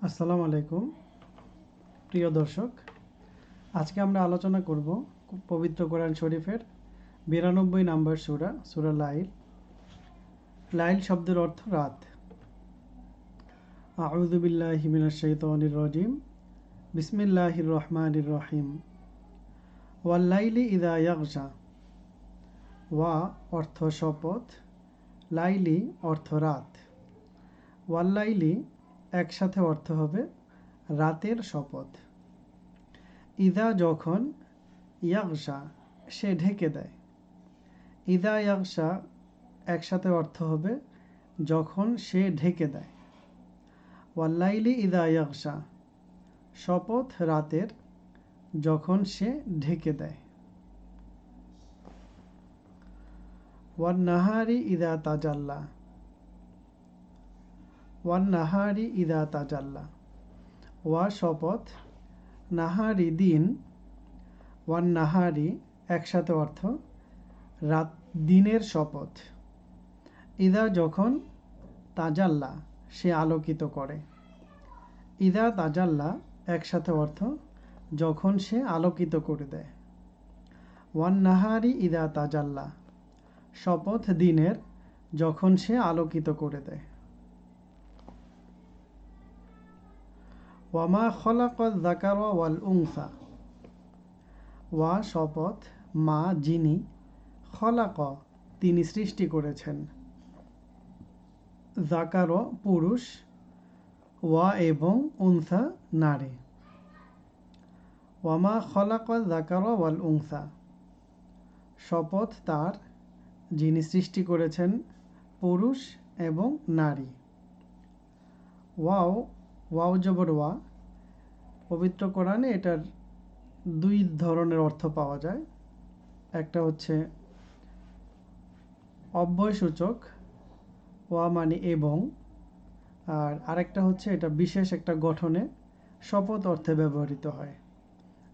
আসসালামু আলাইকুম প্রিয় দর্শক, আজকে আমরা আলোচনা করব পবিত্র কোরআন শরীফের 92 নম্বর সূরা সূরা লাইল। লাইল শব্দের অর্থ রাত। আউযু বিল্লাহি মিনাশ শাইতানির রাজিম। বিসমিল্লাহির রহমানির রহিম। ওয়াল লাইলি ইযা ইয়াগশা। ওয়া অর্থ শপথ, লাইলি অর্থ রাত। ওয়াল লাইলি একসাথে অর্থ হবে রাতের শপথ। ইদা যখন, ইয়াগশা সে ঢেকে দেয়। ইদা ইয়াগশা একসাথে অর্থ হবে যখন সে ঢেকে দেয়। ওয়াল্লাইলি ইদা ইয়াগশা শপথ রাতের যখন সে ঢেকে দেয়। ওয়ান নাহারি ইদা তাজাল্লা। ওয়ান নাহারি ইদা তাজাল্লা ওয়া শপথ, নাহারি দিন। ওয়ান নাহারি একসাথে অর্থ রাত দিনের শপথ। ইদা যখন, তাজাল্লা সে আলোকিত করে। ইদা তাজাল্লা একসাথে অর্থ যখন সে আলোকিত করে দেয়। ওয়ান নাহারি ইদা তাজাল্লা শপথ দিনের যখন সে আলোকিত করে দেয়। ওয়ামা খলাকায যাকারা ওয়াল উনসা। ওয়া শপথ, মা যিনি, খলাক তিনি সৃষ্টি করেছেন, যাকার পুরুষ, ওয়া এবং উনসা নারী। ওয়ামা খলাকায যাকারা ওয়াল উনসা শপথ তার যিনি সৃষ্টি করেছেন পুরুষ এবং নারী। ওয়াও, ওয়াও জবর ওয়া। পবিত্র কোরআনে এটার দুই ধরনের অর্থ পাওয়া যায়। একটা হচ্ছে অব্যয়সূচক, ওয়া মানে এবং, আর আরেকটা হচ্ছে এটা বিশেষ একটা গঠনে শপথ অর্থে ব্যবহৃত হয়।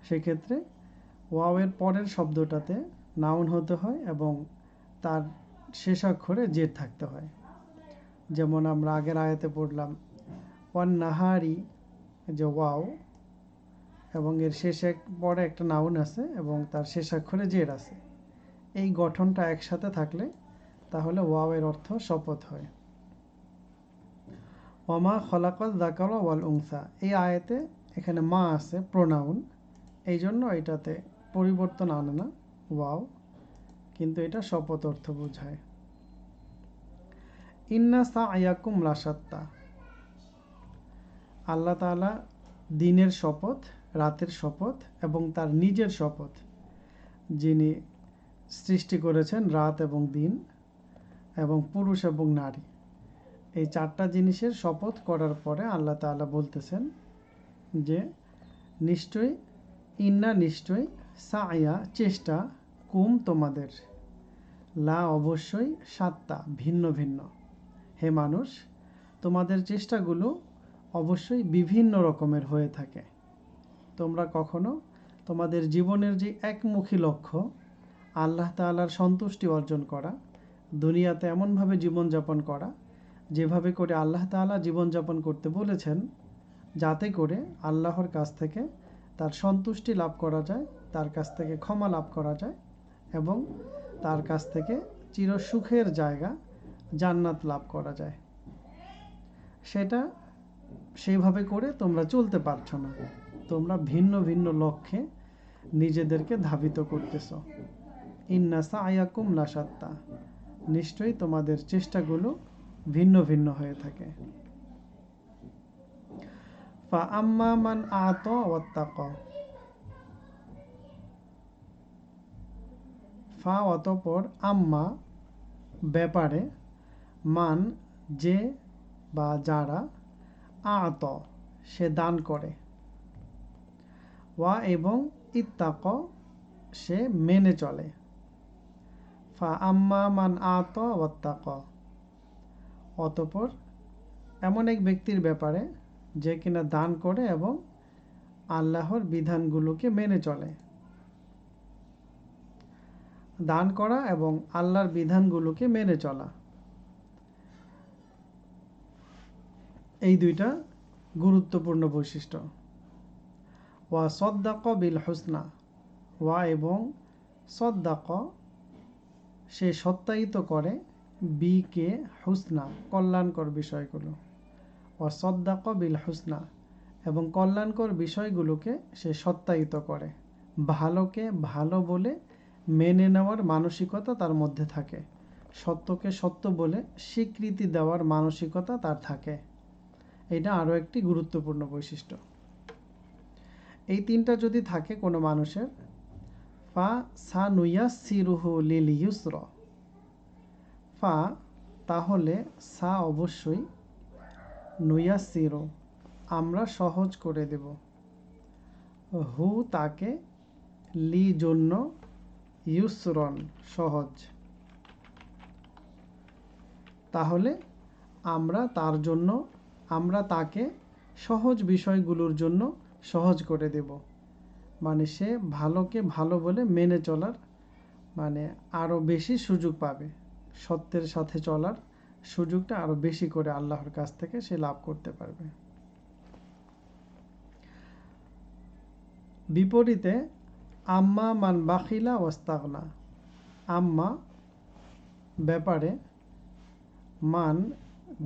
সেক্ষেত্রে ওয়াওয়ের পরের শব্দটাতে নাউন হতে হয় এবং তার শেষাক্ষরে জের থাকতে হয়। যেমন আমরা আগের আয়াতে পড়লাম ওয়ান নাহারি, যে ওয়াও এবং এর শেষে পরে একটা নাউন আছে এবং তার শেষাক্ষরে জের আছে। এই গঠনটা একসাথে থাকলে তাহলে ওয়াওয়ের অর্থ শপথ হয়। ওয়ামা খলাকায যাকারা ওয়াল উনসা, এই আয়াতে এখানে মা আছে প্রোনাউন, এই জন্য এটাতে পরিবর্তন আনে না ওয়াও, কিন্তু এটা শপথ অর্থ বোঝায়। ইন্না সা'য়াকুম লাশাত্তা। আল্লাহ তাআলা দিনের শপথ, রাতের শপথ এবং তার নিজের শপথ, যিনি সৃষ্টি করেছেন রাত এবং দিন এবং পুরুষ এবং নারী, এই চারটা জিনিসের শপথ করার পরে আল্লাহ তাআলা বলতেছেন যে নিশ্চয়ই, ইন্না নিশ্চয়ই, সা'য়া চেষ্টা, কুম তোমাদের, লা অবশ্যই, সাত্তা ভিন্ন ভিন্ন। হে মানুষ, তোমাদের চেষ্টাগুলো অবশ্যই বিভিন্ন রকমের হয়ে থাকে। তোমরা কখনো তোমাদের জীবনের যে একমুখী লক্ষ্য আল্লাহ তাআলার সন্তুষ্টি অর্জন করা, দুনিয়াতে এমনভাবে জীবনযাপন করা যেভাবে করে আল্লাহ তাআলা জীবনযাপন করতে বলেছেন, যাতে করে আল্লাহর কাছ থেকে তার সন্তুষ্টি লাভ করা যায়, তার কাছ থেকে ক্ষমা লাভ করা যায় এবং তার কাছ থেকে চিরসুখের জায়গা জান্নাত লাভ করা যায়, সেটা সেইভাবে করে তোমরা চলতে পারছো না। তোমরা ভিন্ন ভিন্ন লক্ষ্যে নিজেদেরকে ধাবিত করতেছ। ইন্না সা'য়াকুম লাশাত্তা নিশ্চয়ই তোমাদের চেষ্টাগুলো ভিন্ন ভিন্ন হয়ে থাকে। ফা আম্মা মান আতা ওয়াত্তাকা। ফা অতঃপর, আম্মা ব্যাপারে, মান যে বা যারা, আত সে দান করে, ওয়া এবং ইত্তাক সে মেনে চলে। ফা আম্মা মান আত ওয়াত্তাক অতঃপর এমন এক ব্যক্তির ব্যাপারে যে কিনা দান করে এবং আল্লাহর বিধানগুলোকে মেনে চলে। দান করা এবং আল্লাহর বিধানগুলোকে মেনে চলা, এই দুইটা গুরুত্বপূর্ণ বৈশিষ্ট্য। ওয়া সদ্দাক বিল হুসনা, ওয়া এবং সদ্দাক সে সত্যায়িত করে, বি কে হুসনা কল্যাণকর বিষয়গুলো, ওয়া সদ্দাক বিল হুসনা এবং কল্যাণকর বিষয়গুলোকে সে সত্যায়িত করে। ভালোকে ভালো বলে মেনে নেওয়ার মানসিকতা তার মধ্যে থাকে, সত্যকে সত্য বলে স্বীকৃতি দেওয়ার মানসিকতা তার থাকে। এটা আরও একটি গুরুত্বপূর্ণ বৈশিষ্ট্য। এই তিনটা যদি থাকে কোনো মানুষের, ফা সা নুয়াসসিরুহু লিল ইউসর, ফা তাহলে, সা অবশ্যই, নুয়াসসিরু আমরা সহজ করে দেব, হু তাকে, লি জন্য, ইউসরন সহজ। তাহলে আমরা তাকে সহজ বিষয়গুলোর জন্য সহজ করে দেব, মানে সে ভালোকে ভালো বলে মেনে চলার মানে আরও বেশি সুযোগ পাবে, সত্যের সাথে চলার সুযোগটা আরও বেশি করে আল্লাহর কাছ থেকে সে লাভ করতে পারবে। বিপরীতে আম্মা মান বাখিলা ওয়াস্তাগনা, আম্মা ব্যাপারে, মান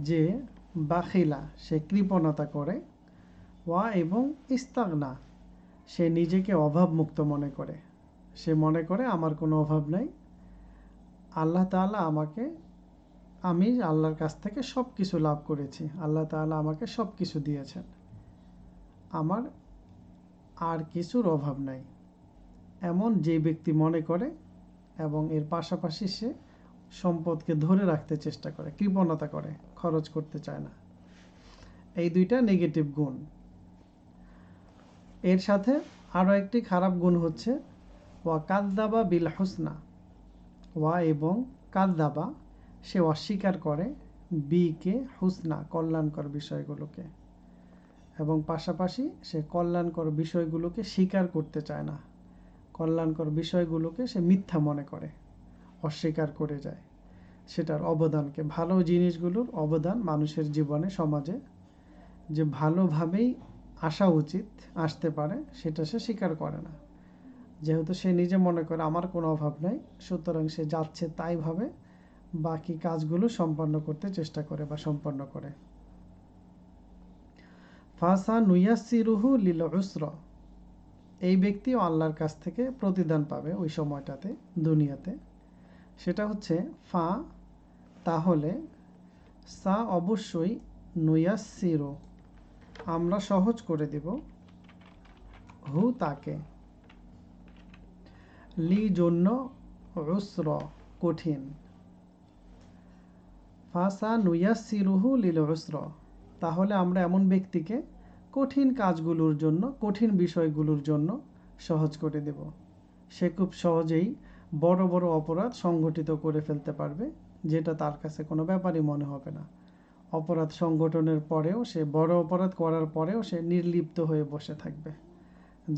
যে, বাখিলা সে কৃপণতা করে, ওয়া এবং ইস্তাগনা সে নিজেকে অভাবমুক্ত মনে করে। সে মনে করে আমার কোনো অভাব নাই, আল্লাহ তাআলা আমি আল্লাহর কাছ থেকে সব কিছু লাভ করেছি, আল্লাহ তাআলা আমাকে সব কিছু দিয়েছেন, আমার আর কিছুর অভাব নাই, এমন যে ব্যক্তি মনে করে এবং এর পাশাপাশি সে সম্পদকে ধরে রাখতে চেষ্টা করে, কৃপণতা করে, খরচ করতে চায় না। এই দুইটা নেগেটিভ গুণ। এর সাথে আরও একটি খারাপ গুণ হচ্ছে ওয়া কাযযাবা বিল হুসনা, ওয়া এবং কাযযাবা সে অস্বীকার করে, বি কে হুসনা কল্যাণকর বিষয়গুলোকে, এবং পাশাপাশি সে কল্যাণকর বিষয়গুলোকে স্বীকার করতে চায় না, কল্যাণকর বিষয়গুলোকে সে মিথ্যা মনে করে, অস্বীকার করে যায় সেটার অবদানকে, ভালো জিনিসগুলোর অবদান মানুষের জীবনে, সমাজে যে ভালোভাবেই আসা উচিত, আসতে পারে, সেটা সে স্বীকার করে না। যেহেতু সে নিজে মনে করে আমার কোনো অভাব নাই, সুতরাং সে যাচ্ছে তাই ভাবে বাকি কাজগুলো সম্পন্ন করতে চেষ্টা করে বা সম্পন্ন করে। ফাসা নুয়াসসিরুহু লিল উসর, এই ব্যক্তিও আল্লাহর কাছ থেকে প্রতিদান পাবে ওই সময়টাতে, দুনিয়াতে। সেটা হচ্ছে ফা তাহলে, সা অবশ্যই, নুয়াসসিরু আমরা সহজ করে দেব, হু তাকে, লি জন্য, উসর কঠিন, ফাসা নুয়াসসিরুহু লিল উসর তাহলে আমরা এমন ব্যক্তিকে কঠিন কাজগুলোর জন্য, কঠিন বিষয়গুলোর জন্য সহজ করে দেব। সে খুব সহজেই বড় বড় অপরাধ সংগঠিত করে ফেলতে পারবে, যেটা তার কাছে কোনো ব্যাপারই মনে হবে না। অপরাধ সংগঠনের পরেও সে, বড় অপরাধ করার পরেও সে নির্লিপ্ত হয়ে বসে থাকবে,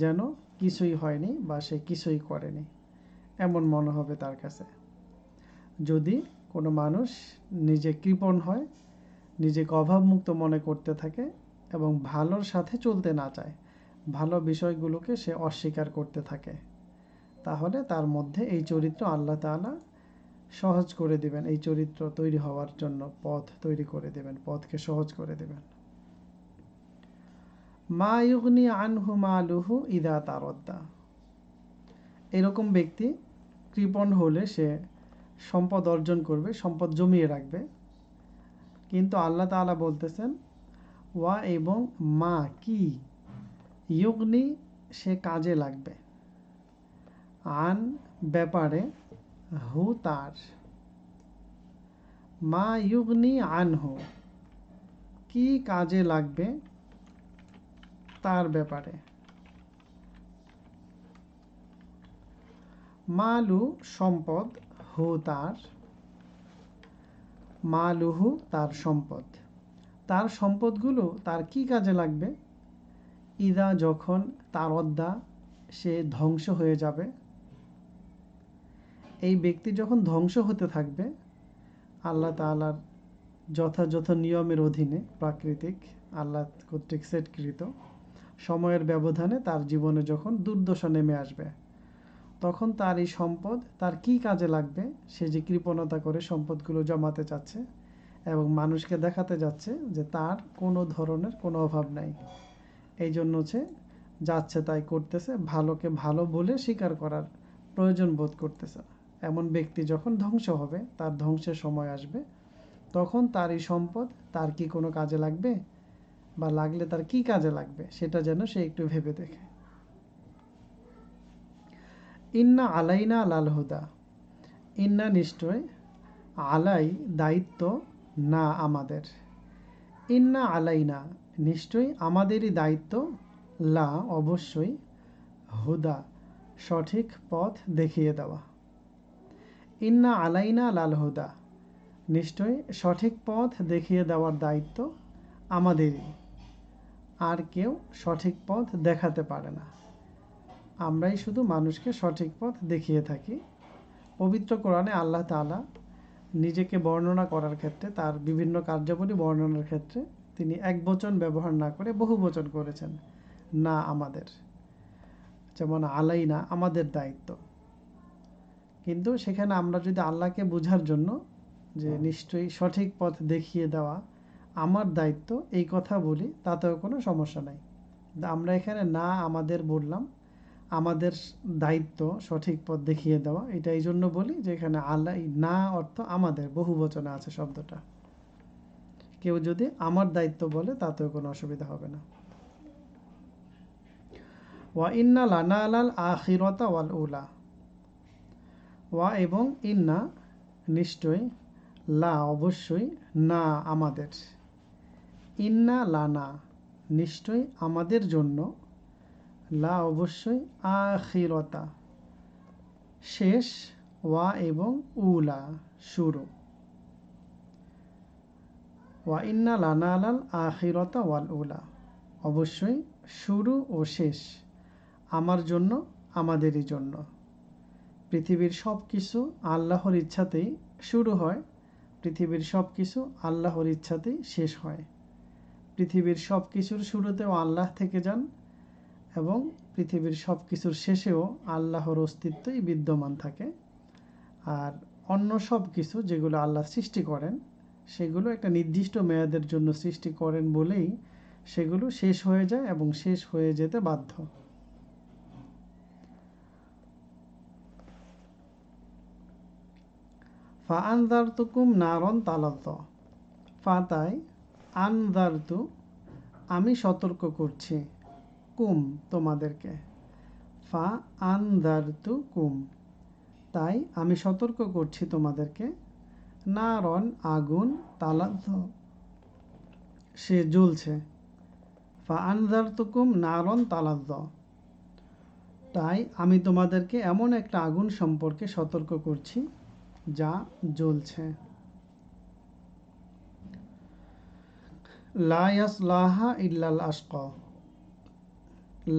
যেন কিছুই হয়নি বা সে কিছুই করেনি, এমন মনে হবে তার কাছে। যদি কোনো মানুষ নিজে কৃপণ হয়, নিজেকে অভাবমুক্ত মনে করতে থাকে এবং ভালোর সাথে চলতে না চায়, ভালো বিষয়গুলোকে সে অস্বীকার করতে থাকে, তাহলে তার মধ্যে এই চরিত্র আল্লাহ তাআলা সহজ করে দিবেন, এই চরিত্র তৈরি হওয়ার জন্য পথ তৈরি করে দেবেন, পথকে সহজ করে দেবেন। মা ইউগনি আনহু মালুহু ইদা তারদ্দা, এরকম ব্যক্তি কৃপণ হলে সে সম্পদ অর্জন করবে, সম্পদ জমিয়ে রাখবে, কিন্তু আল্লাহ তাআলা বলতেছেন ওয়া এবং মা কি, ইউগনি সে কাজে লাগবে, আন ব্যাপারে, হু তার, মা ইউগনি আনহু কি কাজে লাগবে তার ব্যাপারে, মালু সম্পদ, হু তার, মালুহু তার সম্পদ, তার সম্পদগুলো তার কি কাজে লাগবে, ইদা যখন, তারদ্দা সে ধ্বংস হয়ে যাবে, এই ব্যক্তি যখন ধ্বংস হতে থাকবে, আল্লাহ তাআলার যথাযথ নিয়মের অধীনে, প্রাকৃতিক আল্লাহ কর্তৃক সেটকৃত সময়ের ব্যবধানে তার জীবনে যখন দুর্দশা নেমে আসবে, তখন তার এই সম্পদ তার কি কাজে লাগবে, সে যে কৃপণতা করে সম্পদগুলো জমাতে চাচ্ছে এবং মানুষকে দেখাতে যাচ্ছে যে তার কোনো ধরনের কোনো অভাব নাই, এই জন্য সে যাচ্ছে তাই করতেছে, ভালোকে ভালো বলে স্বীকার করার প্রয়োজন বোধ করতেছে না। এমন ব্যক্তি যখন ধ্বংস হবে, তার ধ্বংসের সময় আসবে, তখন তার এই সম্পদ তার কি কোনো কাজে লাগবে, বা লাগলে তার কি কাজে লাগবে, সেটা যেন সে একটু ভেবে দেখে। ইন্না আলাইনা লাল হুদা, ইন্না নিশ্চয়, আলাই দায়িত্ব, না আমাদের, ইন্না আলাইনা নিশ্চয়ই আমাদেরই দায়িত্ব, লা অবশ্যই, হুদা সঠিক পথ দেখিয়ে দেওয়া। ইন্না আলাইনা লাল হুদা নিশ্চয় সঠিক পথ দেখিয়ে দেওয়ার দায়িত্ব আমাদেরই, আর কেউ সঠিক পথ দেখাতে পারে না, আমরাই শুধু মানুষকে সঠিক পথ দেখিয়ে থাকি। পবিত্র কোরআনে আল্লাহ তাআলা নিজেকে বর্ণনা করার ক্ষেত্রে, তার বিভিন্ন কার্যাবলী বর্ণনার ক্ষেত্রে তিনি একবচন ব্যবহার না করে বহুবচন করেছেন, না আমাদের। যেমন আলাইনা আমাদের দায়িত্ব, কিন্তু সেখানে আমরা যদি আল্লাহকে বোঝার জন্য যে নিশ্চয়ই সঠিক পথ দেখিয়ে দেওয়া আমার দায়িত্ব এই কথা বলি, তাতেও কোনো সমস্যা নাই। আমরা এখানে না আমাদের বললাম, আমাদের দায়িত্ব সঠিক পথ দেখিয়ে দেওয়া, এটা এই জন্য বলি যে এখানে আল্লাহ না অর্থ আমাদের, বহু বচনে আছে শব্দটা। কেউ যদি আমার দায়িত্ব বলে তাতেও কোনো অসুবিধা হবে না। ওয়া ইন্না লানা আলাল আখিরাতা ওয়াল উলা, ওয়া এবং ইন্না নিশ্চয়, লা অবশ্যই, না আমাদের, ইন্না লানা নিশ্চয় আমাদের জন্য, লা অবশ্যই, আখিরতা শেষ, ওয়া এবং উলা শুরু। ওয়া ইন্না লানা আলাল আখিরতা ওয়াল উলা অবশ্যই শুরু ও শেষ আমার জন্য, আমাদেরই জন্য। পৃথিবীর সব কিছু আল্লাহর ইচ্ছাতেই শুরু হয়, পৃথিবীর সব কিছু আল্লাহর ইচ্ছাতেই শেষ হয়। পৃথিবীর সব কিছুর শুরুতেও আল্লাহ থেকে যান এবং পৃথিবীর সব কিছুর শেষেও আল্লাহর অস্তিত্বই বিদ্যমান থাকে। আর অন্য সব কিছু যেগুলো আল্লাহ সৃষ্টি করেন, সেগুলো একটা নির্দিষ্ট মেয়াদের জন্য সৃষ্টি করেন বলেই সেগুলো শেষ হয়ে যায় এবং শেষ হয়ে যেতে বাধ্য। ফা আনজারতুকুম নারন তালাত, ফা তাই, আনজারতু আমি সতর্ক করছি, কুম তোমাদেরকে, ফা আনজারতু কুম তাই আমি সতর্ক করছি তোমাদেরকে, নারন আগুন, তালাত সে জ্বলছে, ফা আনজারতুকুম নারন তালাত তাই আমি তোমাদেরকে এমন একটা আগুন সম্পর্কে সতর্ক করছি যা জ্বলছে। লা ইয়াসলাহা ইল্লাল আশকা,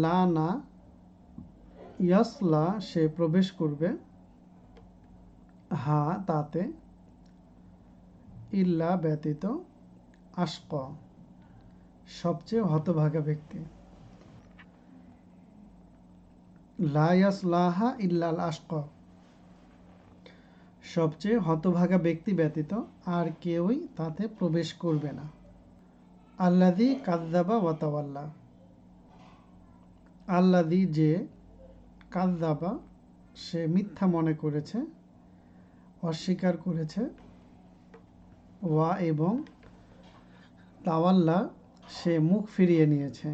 লা না, ইয়াসলা সে প্রবেশ করবে, হা তাতে, ইল্লা ব্যতীত, আশকা সবচেয়ে হতভাগা ব্যক্তি। লা ইয়াসলাহা ইল্লাল আশকা সবচেয়ে হতভাগা ব্যক্তি ব্যতীত আর কেউই তাতে প্রবেশ করবে না। আল্লাযী কাযযাবা ওয়া তাওয়াল্লা, আল্লাযী যে, কাযযাবা সে মিথ্যা মনে করেছে, অস্বীকার করেছে, ওয়া এবং তাওয়াল্লা সে মুখ ফিরিয়ে নিয়েছে।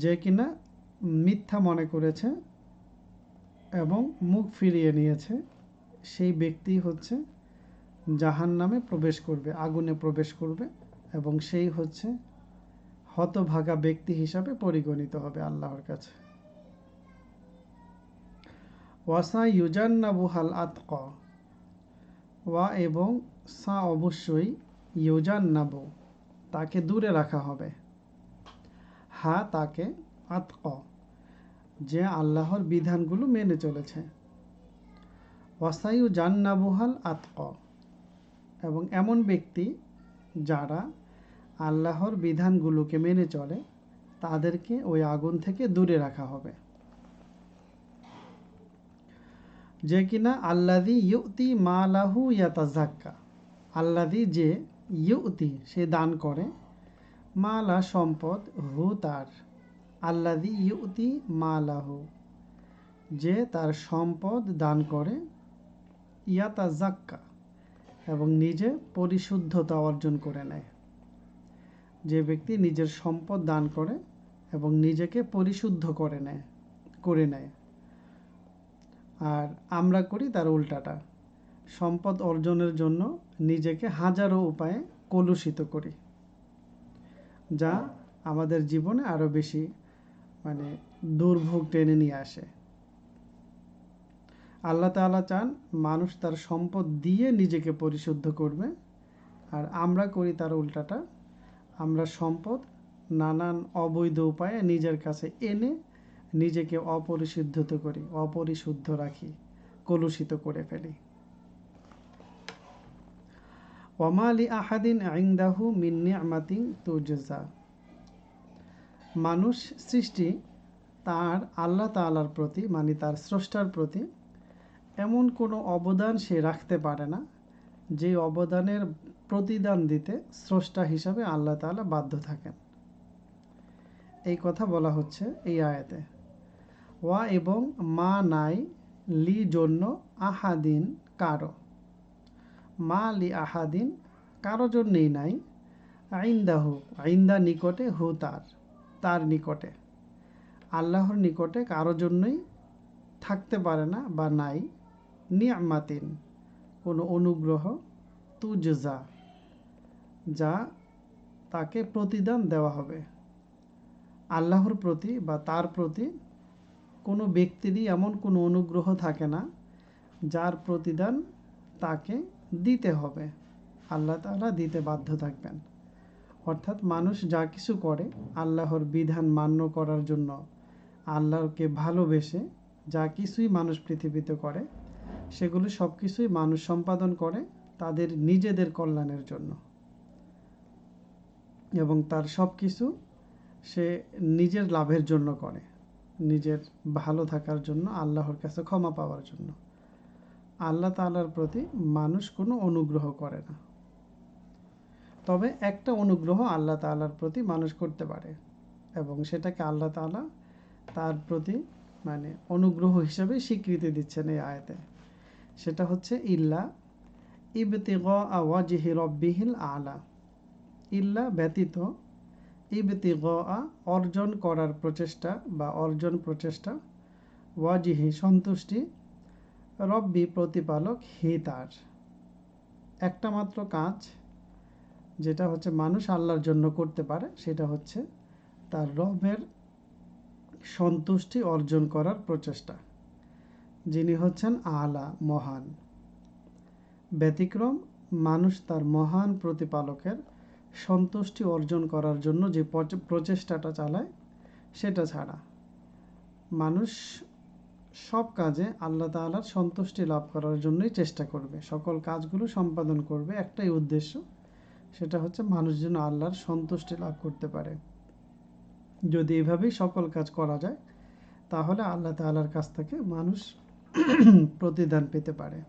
যে কিনা মিথ্যা মনে করেছে এবং মুখ ফিরিয়ে নিয়েছে, সেই ব্যক্তি হচ্ছে জাহান্নামে প্রবেশ করবে, আগুনে প্রবেশ করবে, এবং সেই হচ্ছে হতভাগা ব্যক্তি হিসাবে পরিগণিত হবে আল্লাহর কাছে। ওয়াসা ইউজান্নাবুহাল আতকা, ওয়া এবং সা অবশ্যই, ইউজান্নাবু তাকে দূরে রাখা হবে, হা তাকে, আতকা যে আল্লাহর বিধানগুলো মেনে চলেছে, ওয়াসাইউ জান্নাবুহাল আতকা এবং এমন ব্যক্তি যারা আল্লাহর বিধানগুলোকে মেনে চলে তাদেরকে ওই আগুন থেকে দূরে রাখা হবে। যে কিনা আল্লাযী ইউতি মালাহু ইয়াতাযাক্কা, আল্লাযী যে ইউতি সে দান করে, মালা সম্পদ, হু তার, আল্লাযী ইউতি মালাহু যে তার সম্পদ দান করে, ইয়াতাযাক্কা এবং নিজে পরিশুদ্ধতা অর্জন করে নেয়। যে ব্যক্তি নিজের সম্পদ দান করে এবং নিজেকে পরিশুদ্ধ করে নেয়। আর আমরা করি তার উল্টাটা, সম্পদ অর্জনের জন্য নিজেকে হাজারো উপায়ে কলুষিত করি, যা আমাদের জীবনে আরো বেশি দুর্ভোগ টেনে নিয়ে আসে। আল্লাহ তাআলা চান মানুষ তার সম্পদ দিয়ে নিজেকে পরিশুদ্ধ করবে, আর আমরা করি তার উল্টাটা, আমরা সম্পদ নানান অবৈধ উপায়ে নিজের কাছে এনে নিজেকে অপরিশুদ্ধ রাখি, কলুষিত করে ফেলি। ওয়ামা লি আহাদিন ইনদাহু মিন নি'মাতিন তুজজা, মানুষ সৃষ্টি তার আল্লাহ তাআলার প্রতি তার স্রষ্টার প্রতি এমন কোনো অবদান সে রাখতে পারে না যে অবদানের প্রতিদান দিতে স্রষ্টা হিসাবে আল্লাহ তাআলা বাধ্য থাকেন। এই কথা বলা হচ্ছে এই আয়াতে। ওয়া এবং মা নাই লি জন্য, আহাদিন কারো, মা লি আহাদিন কারো জন্যই নাই, আইন্দাহু আইন্দা নিকটে, হু তার নিকটে, আল্লাহর নিকটে কারো জন্যই থাকতে পারে না বা নাই, নি'মাতিন কোনো অনুগ্রহ, তুজজা যা তাকে প্রতিদান দেওয়া হবে। আল্লাহর প্রতি বা তার প্রতি কোনো ব্যক্তিরই এমন কোনো অনুগ্রহ থাকে না যার প্রতিদান তাকে দিতে হবে, আল্লাহ তাআলা দিতে বাধ্য থাকবেন। অর্থাৎ মানুষ যা কিছু করে আল্লাহর বিধান মান্য করার জন্য, আল্লাহকে ভালোবেসে যা কিছুই মানুষ পৃথিবীতে করে, সেগুলো সব কিছুই মানুষ সম্পাদন করে তাদের নিজেদের কল্যাণের জন্য, এবং তার সব কিছু সে নিজের লাভের জন্য করে, নিজের ভালো থাকার জন্য, আল্লাহর কাছে ক্ষমা পাওয়ার জন্য। আল্লাহ তাআলার প্রতি মানুষ কোনো অনুগ্রহ করে না। তবে একটা অনুগ্রহ আল্লাহ তাআলার প্রতি মানুষ করতে পারে, এবং সেটাকে আল্লাহ তাআলা তার প্রতি অনুগ্রহ হিসেবে স্বীকৃতি দিচ্ছেন এই আয়াতে। সেটা হচ্ছে ইল্লা ইবতিগা ওয়াজহি রাব্বিহিল আলা, ইল্লা ব্যতীত, ইবতিগা অর্জন করার প্রচেষ্টা বা প্রচেষ্টা, ওয়াজহি সন্তুষ্টি, রব্বি প্রতিপালক, হি তার। একটা মাত্র কাজ যেটা হচ্ছে মানুষ আল্লাহর জন্য করতে পারে, সেটা হচ্ছে তার রবের সন্তুষ্টি অর্জন করার প্রচেষ্টা, যিনি হচ্ছেন আলা মহান। ব্যতিক্রম মানুষ তার মহান প্রতিপালকের সন্তুষ্টি অর্জন করার জন্য যে প্রচেষ্টাটা চালায়, সেটা ছাড়া মানুষ সব কাজে আল্লাহ তাআলার সন্তুষ্টি লাভ করার জন্যই চেষ্টা করবে, সকল কাজগুলো সম্পাদন করবে একটাই উদ্দেশ্য, সেটা হচ্ছে মানুষ যেন আল্লাহর সন্তুষ্টি লাভ করতে পারে। যদি এভাবেই সকল কাজ করা যায় তাহলে আল্লাহ তাআলার কাছ থেকে মানুষ প্রতিদান পেতে পারে।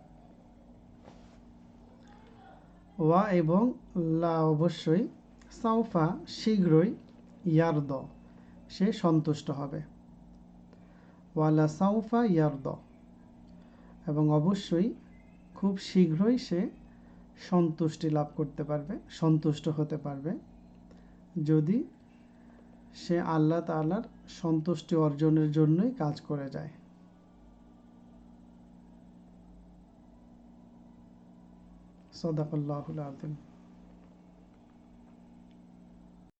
ওয়া এবং লা অবশ্যই, সাউফা শীঘ্রই, ইয়ারদ সে সন্তুষ্ট হবে, ওয়ালা সাউফা ইয়ারদ এবং অবশ্যই খুব শীঘ্রই সে সন্তুষ্টি লাভ করতে পারবে, সন্তুষ্ট হতে পারবে, যদি সে আল্লাহ তাআলার সন্তুষ্টি অর্জনের জন্যই কাজ করে যায়। সাদাকাল্লাহুল আযীম।